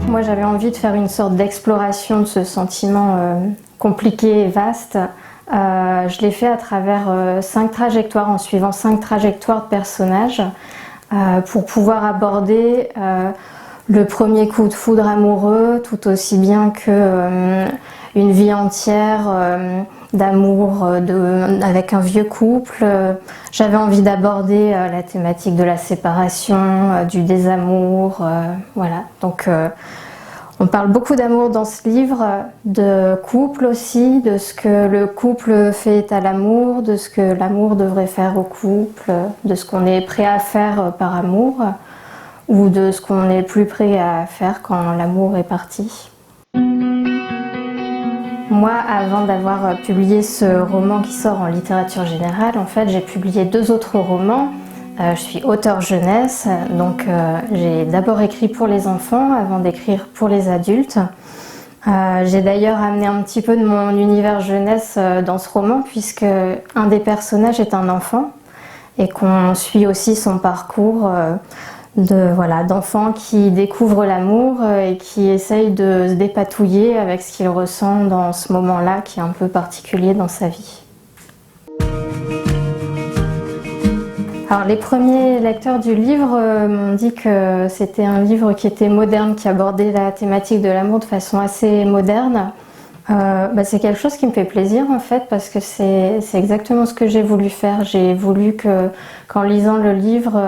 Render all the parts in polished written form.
Moi, j'avais envie de faire une sorte d'exploration de ce sentiment compliqué et vaste. Je l'ai fait à travers 5 trajectoires, en suivant 5 trajectoires de personnages, pour pouvoir aborder le premier coup de foudre amoureux, tout aussi bien que une vie entière d'amour avec un vieux couple. J'avais envie d'aborder la thématique de la séparation, du désamour, voilà. Donc on parle beaucoup d'amour dans ce livre, de couple aussi, de ce que le couple fait à l'amour, de ce que l'amour devrait faire au couple, de ce qu'on est prêt à faire par amour, ou de ce qu'on n'est plus prêt à faire quand l'amour est parti. Moi, avant d'avoir publié ce roman qui sort en littérature générale, en fait, j'ai publié 2 autres romans. Je suis auteure jeunesse, donc j'ai d'abord écrit pour les enfants avant d'écrire pour les adultes. J'ai d'ailleurs amené un petit peu de mon univers jeunesse dans ce roman, puisque un des personnages est un enfant et qu'on suit aussi son parcours d'enfant qui découvre l'amour et qui essaye de se dépatouiller avec ce qu'il ressent dans ce moment-là qui est un peu particulier dans sa vie. Alors, les premiers lecteurs du livre m'ont dit que c'était un livre qui était moderne, qui abordait la thématique de l'amour de façon assez moderne. C'est quelque chose qui me fait plaisir en fait, parce que c'est exactement ce que j'ai voulu faire. J'ai voulu qu'en lisant le livre,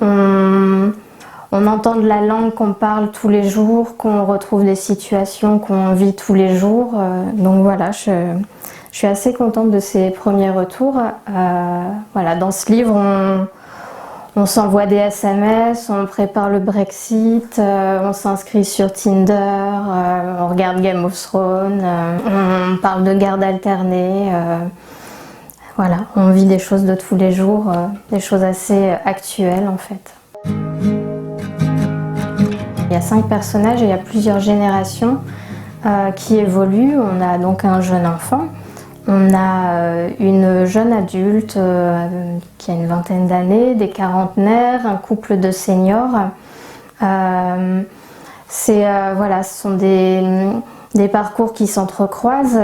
on entende la langue qu'on parle tous les jours, qu'on retrouve des situations qu'on vit tous les jours. Donc voilà, je suis assez contente de ces premiers retours. Voilà, dans ce livre, on s'envoie des SMS, on prépare le Brexit, on s'inscrit sur Tinder, on regarde Game of Thrones, on parle de garde alternée. Voilà, on vit des choses de tous les jours, des choses assez actuelles en fait. Il y a 5 personnages et il y a plusieurs générations qui évoluent. On a donc un jeune enfant. On a une jeune adulte qui a une vingtaine d'années, des quarantenaires, un couple de seniors. Ce sont des parcours qui s'entrecroisent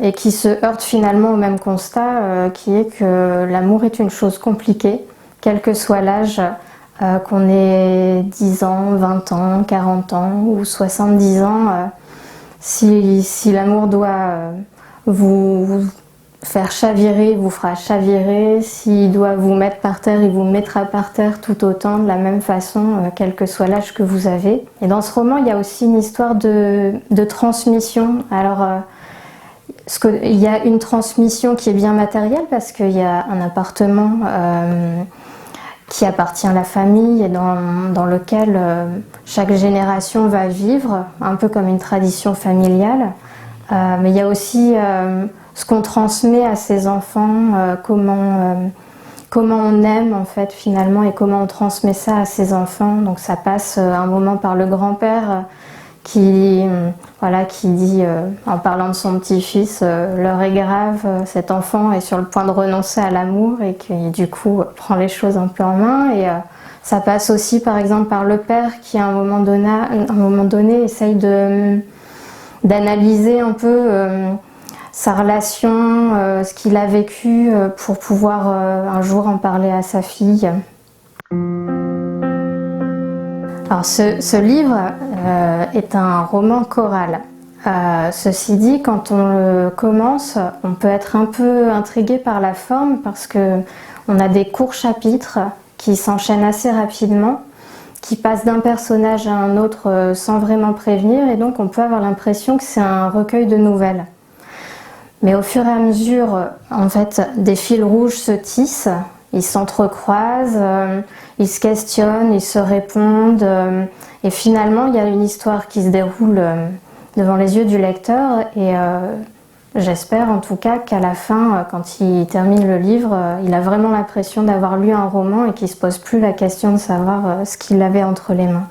et qui se heurtent finalement au même constat qui est que l'amour est une chose compliquée, quel que soit l'âge, qu'on ait 10 ans, 20 ans, 40 ans ou 70 ans. Si l'amour doit vous faire chavirer, il vous fera chavirer. S'il doit vous mettre par terre, il vous mettra par terre tout autant, de la même façon, quel que soit l'âge que vous avez. Et dans ce roman, il y a aussi une histoire de transmission. Alors, il y a une transmission qui est bien matérielle, parce qu'il y a un appartement qui appartient à la famille et dans lequel chaque génération va vivre, un peu comme une tradition familiale. Mais il y a aussi ce qu'on transmet à ses enfants, comment on aime en fait finalement et comment on transmet ça à ses enfants. Donc ça passe un moment par le grand-père qui dit en parlant de son petit-fils, l'heure est grave, cet enfant est sur le point de renoncer à l'amour et qui du coup prend les choses un peu en main. Et ça passe aussi par exemple par le père qui à un moment donné essaye d'analyser un peu sa relation, ce qu'il a vécu pour pouvoir un jour en parler à sa fille. Alors ce livre est un roman choral. Ceci dit, quand on le commence, on peut être un peu intrigué par la forme parce qu'on a des courts chapitres qui s'enchaînent assez rapidement, qui passe d'un personnage à un autre sans vraiment prévenir, et donc on peut avoir l'impression que c'est un recueil de nouvelles. Mais au fur et à mesure, en fait, des fils rouges se tissent, ils s'entrecroisent, ils se questionnent, ils se répondent, et finalement il y a une histoire qui se déroule devant les yeux du lecteur, et j'espère en tout cas qu'à la fin, quand il termine le livre, il a vraiment l'impression d'avoir lu un roman et qu'il ne se pose plus la question de savoir ce qu'il avait entre les mains.